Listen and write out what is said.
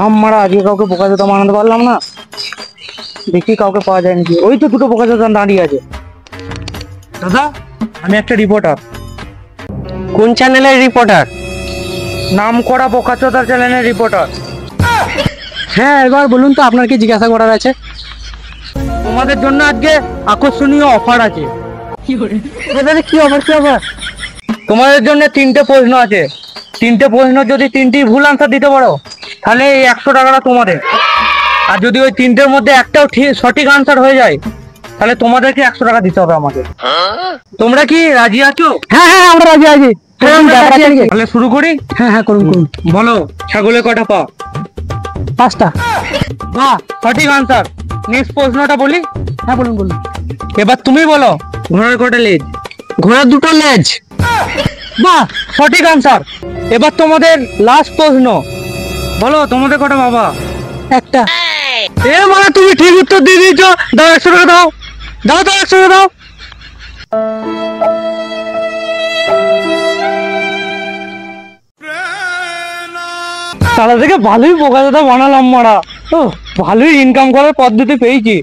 আমরা আজকে কাউকে বোকাচোদা বানাতে পারলাম না। দেখি কাউকে পাওয়া যায় নাকি। ওই তো দুটো বোকাচোদা দাঁড়িয়ে আছে। দাদা, আমি একটা রিপোর্টার। কোন চ্যানেলের রিপোর্টার? নাম করা বোকাচোদা চ্যানেলের রিপোর্টার। হ্যাঁ, এবার বলুন তো আপনার কি জিজ্ঞাসা করার আছে? তোমাদের জন্য আজকে আকর্ষণীয় অফার আছে। কি অফার? তোমাদের জন্য 3টে প্রশ্ন আছে। 3টে প্রশ্ন যদি 3টি ভুল আনসার দিতে পারো তাহলে এই 100 টাকাটা তোমাদের। আর যদি ওই 3টের মধ্যে একটাও সঠিক আনসার হয়ে যায় তাহলে তোমাদেরকে 100 টাকা দিতে হবে আমাকে। তোমরা কি রাজি আছো? হ্যাঁ হ্যাঁ, আমরা রাজি আছি। তাহলে শুরু করি। হ্যাঁ হ্যাঁ, করুন। বলো, ছাগলের কটা পা? 5টা। বাহ, সঠিক আনসার। নেক্সট প্রশ্নটা বলি। হ্যাঁ, বলুন। এবার তুমি বলো, ঘোড়ার কটা লেজ? ঘোড়ার 2টো লেজ। বাহ, সঠিক আনসার। এবার তোমাদের লাস্ট প্রশ্ন, বলো তোমাদের কটা বাবা? একটা। এ মানে তুমি ঠিক উত্তর দিয়ে দিয়েছো। দাও 100 টাকা দাও। 100 টাকা দাও। তাহলে থেকে ভালোই বোকাচোদা বানালাম মারা। ও, ভালোই ইনকাম করার পদ্ধতি পেয়েছি।